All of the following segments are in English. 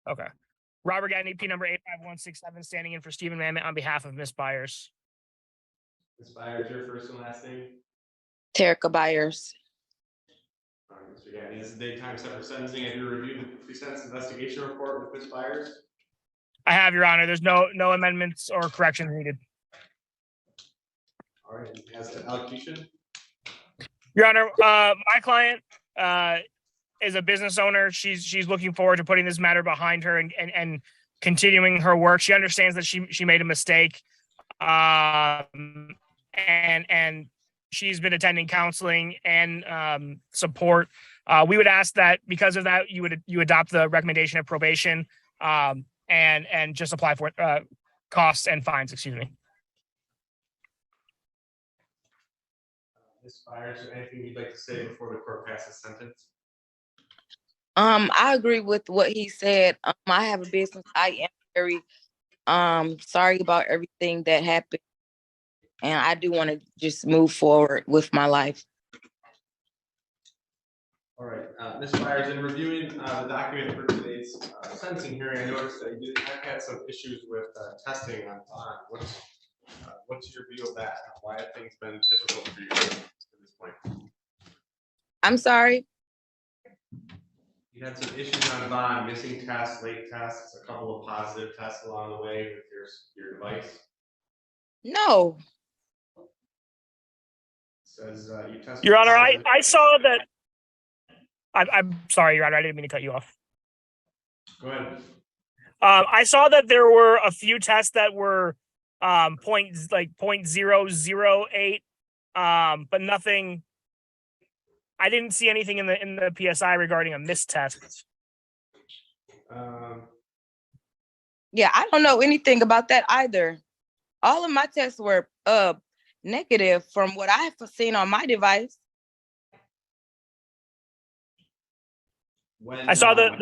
Okay. Robert Gagne, P number 85167, standing in for Stephen Mamet on behalf of Miss Byers. Ms. Byers, your first and last name? Terica Byers. All right, Mr. Gagne, this is daytime set for sentencing. Have you reviewed the pre-sentence investigation report with Ms. Byers? I have, Your Honor. There's no amendments or corrections needed. All right, as an allocution? Your Honor, my client is a business owner. She's looking forward to putting this matter behind her and continuing her work. She understands that she made a mistake, and she's been attending counseling and support. We would ask that because of that, you adopt the recommendation of probation and just apply for costs and fines. Excuse me. Ms. Byers, anything you'd like to say before the court passes sentence? I agree with what he said. I have a business. I am very sorry about everything that happened, and I do want to just move forward with my life. All right, Ms. Byers, in reviewing the document for today's sentencing hearing, I noticed that you have had some issues with testing on bond. What's your view of that? Why have things been difficult for you to this point? I'm sorry? You had some issues on bond, missing tests, late tests, a couple of positive tests along the way with your device. No. It says you tested. Your Honor, I saw that. I'm sorry, Your Honor, I didn't mean to cut you off. Go ahead. I saw that there were a few tests that were 0.008, but nothing. I didn't see anything in the PSI regarding a missed test. Yeah, I don't know anything about that either. All of my tests were negative from what I've seen on my device. When I saw that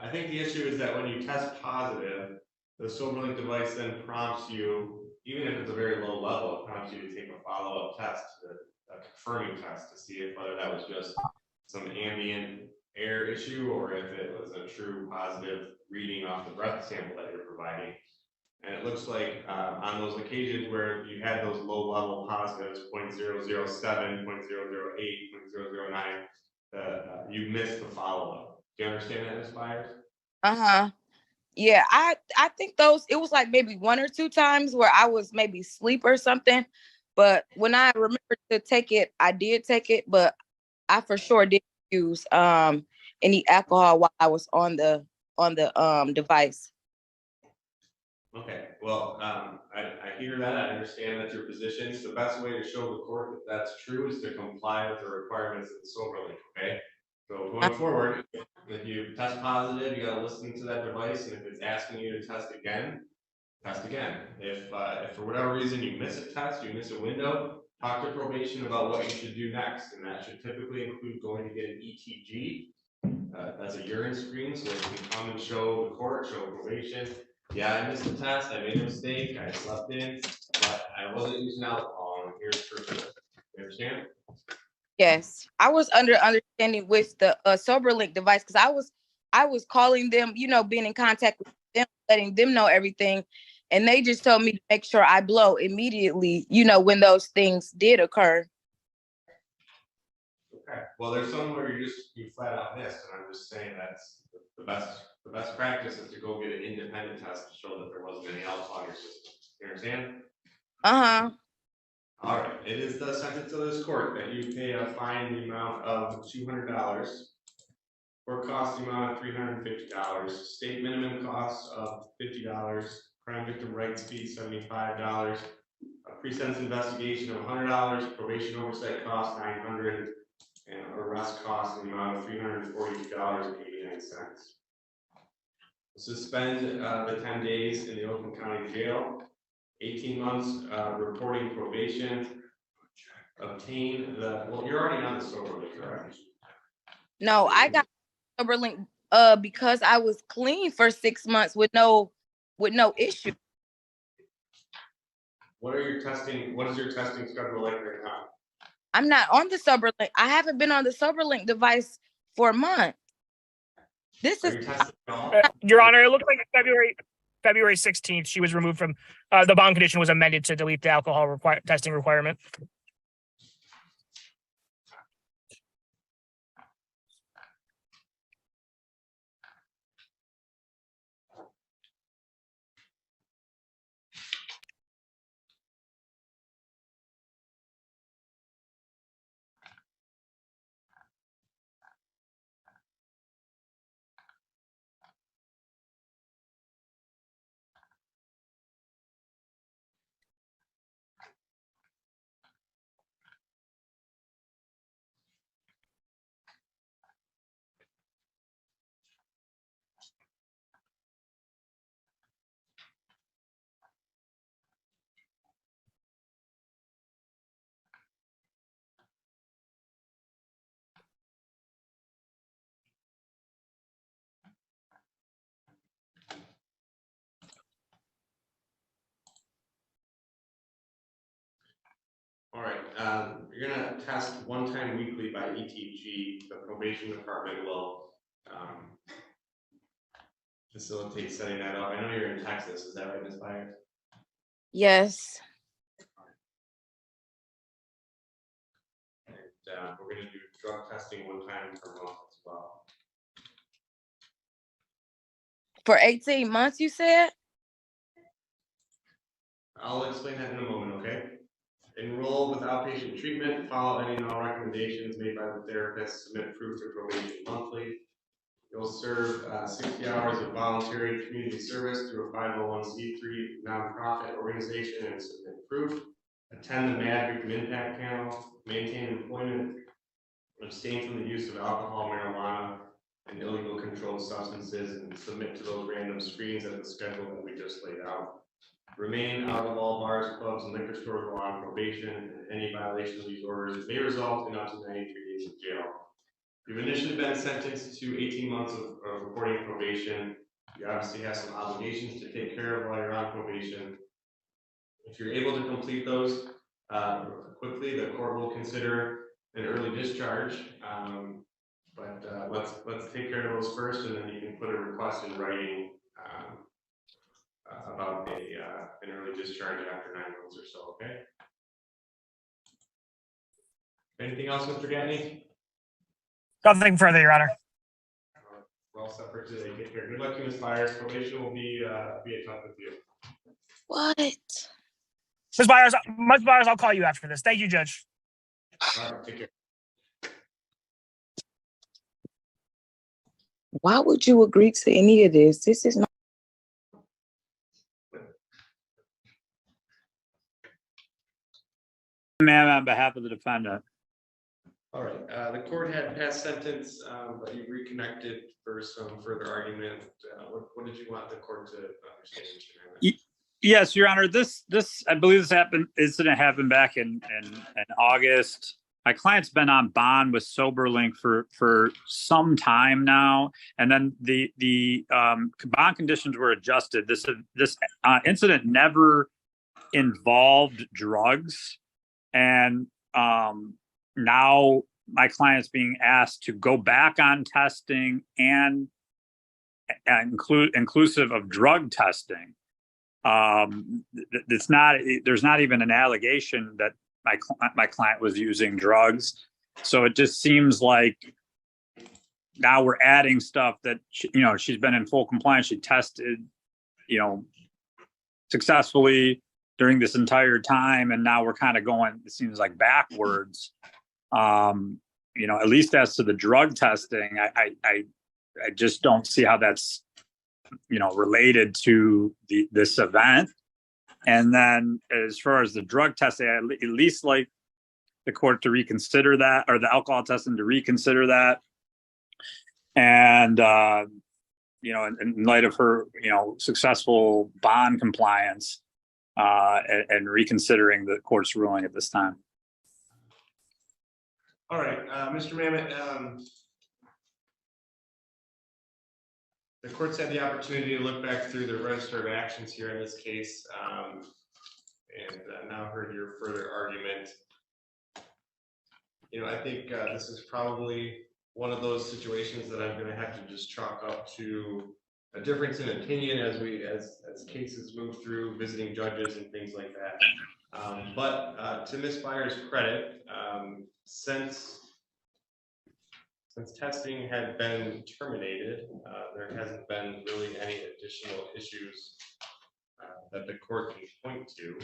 I think the issue is that when you test positive, the SoberLink device then prompts you, even if it's a very low level, it prompts you to take a follow-up test, a confirming test, to see if whether that was just some ambient air issue or if it was a true positive reading off the breath sample that you're providing. And it looks like on those occasions where you had those low-level positives, 0.007, 0.008, 0.009, you missed the follow-up. Do you understand that, Ms. Byers? Yeah, I think it was like maybe one or two times where I was maybe asleep or something. But when I remembered to take it, I did take it, but I for sure didn't use any alcohol while I was on the device. Okay, well, I hear that. I understand that's your position. The best way to show the court that that's true is to comply with the requirements of the SoberLink, okay? So going forward, if you test positive, you gotta listen to that device, and if it's asking you to test again, test again. If for whatever reason you miss a test, you miss a window, talk to probation about what you should do next, and that should typically include going to get an ETG. That's a urine screen, so you can come and show the court, show probation. Yeah, I missed the test, I made a mistake, I slept in, but I wasn't using alcohol, and here's proof of it. You understand? Yes, I was understanding with the SoberLink device because I was calling them, being in contact with them, letting them know everything, and they just told me to make sure I blow immediately, when those things did occur. Okay, well, there's some where you flat out missed, and I'm just saying that's the best practice is to go get an independent test to show that there wasn't any alcohol in your system. You understand? All right, it is the sentence of this court that you pay a fine in the amount of $200, court cost the amount of $350, state minimum cost of $50, crime victim rights fee $75, a pre-sentence investigation of $100, probation oversight cost $900, and arrest cost in the amount of $342.89. Suspend the 10 days in the Oakland County Jail. 18 months reporting probation, obtain well, you're already on the SoberLink, correct? No, I got SoberLink because I was clean for 6 months with no issue. What is your testing schedule like right now? I'm not on the SoberLink. I haven't been on the SoberLink device for a month. This Are is you testing at all? Your Honor, it looked like February 16th, she was removed from, the bond condition was amended to delete the alcohol testing requirement. All right, you're gonna test one time weekly by ETG. The probation department will facilitate setting that up. I know you're in Texas, is that right, Ms. Byers? yes. And we're gonna do drug testing one time per month as well. For 18 months, you said? I'll explain that in a moment, okay? Enroll with outpatient treatment, follow any and all recommendations made by the therapist, submit proof to probation monthly. You'll serve 60 hours of voluntary community service through a 501c3 nonprofit organization and submit proof. Attend the Mad Victim Impact Panel, maintain employment, abstain from the use of alcohol, marijuana, and illegal controlled substances, and submit to those random screens at the schedule that we just laid out. Remain out of all bars, clubs, and liquor stores while on probation, and any violation of these orders may result in up to 93 days of jail. You've initially been sentenced to 18 months of reporting probation. You obviously have some obligations to take care of while you're on probation. If you're able to complete those quickly, the court will consider an early discharge. But let's take care of those first, and then you can put a request in writing about an early discharge after 9 months or so. Okay. Anything else, Mr. Gatney? Nothing further, Your Honor. We're all set for today. Take care. Good luck to Ms. Byers. Probation will be in touch with you. What? Ms. Byers, I'll call you after this. Thank you, Judge. All right, take care. Why would you agree to any of this? This is not. Ma'am, on behalf of the defendant. All right, the court had passed sentence, but you reconnected for some further argument. What did you want the court to understand, Mr. Hammond? Yes, Your Honor. This I believe this incident happened back in August. My client's been on bond with SoberLink for some time now, and then the bond conditions were adjusted. This incident never involved drugs, and now my client's being asked to go back on testing and inclusive of drug testing. There's not even an allegation that my client was using drugs. So it just seems like now we're adding stuff that, she's been in full compliance. She tested, successfully during this entire time. And now we're kind of going, it seems like backwards. At least as to the drug testing, I just don't see how that's, related to this event. And then as far as the drug testing, I at least like the court to reconsider that, or the alcohol testing to reconsider that. And, in light of her, successful bond compliance, and reconsidering the court's ruling at this time. All right, Mr. Mamet, the court's had the opportunity to look back through the register of actions here in this case, and now heard your further argument. I think this is probably one of those situations that I'm gonna have to just chalk up to a difference in opinion as cases move through, visiting judges and things like that. But to Ms. Byers' credit, since testing had been terminated, there hasn't been really any additional issues that the court can point to,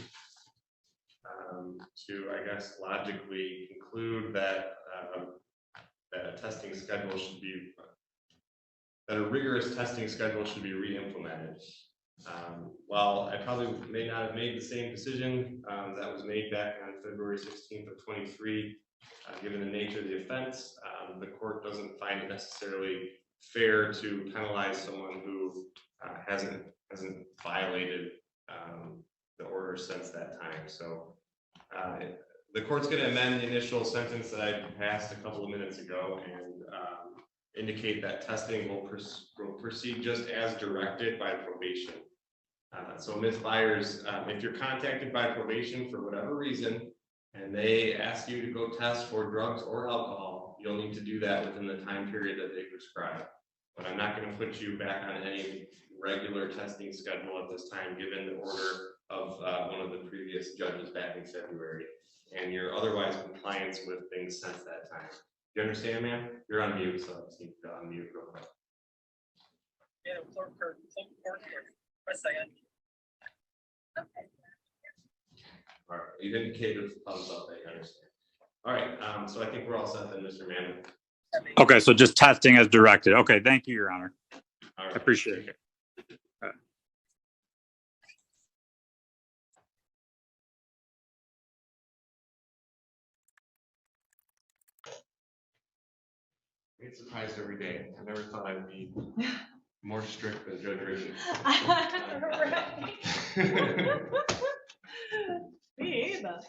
I guess, logically conclude that that a testing schedule should be, that a rigorous testing schedule should be re-implemented. While I probably may not have made the same decision that was made back on February 16th of 23, given the nature of the offense, the court doesn't find it necessarily fair to penalize someone who hasn't violated the order since that time. So the court's going to amend the initial sentence that I passed a couple of minutes ago and indicate that testing will proceed just as directed by probation. So Ms. Byers, if you're contacted by probation for whatever reason, and they ask you to go test for drugs or alcohol, you'll need to do that within the time period that they prescribe. But I'm not going to put you back on any regular testing schedule at this time, given the order of one of the previous judges back in February, and your otherwise compliance with things since that time. You understand, ma'am? You're on mute, so I just need to unmute real quick. Yeah, clerk, press second. Okay. All right, you've indicated thumbs up that you understand. All right, so I think we're all set then, Mr. Mann. Okay, so just testing as directed. Okay, thank you, Your Honor. All right. I appreciate it. I get surprised every day. I never thought I'd be more strict than Judge Richard. Me either.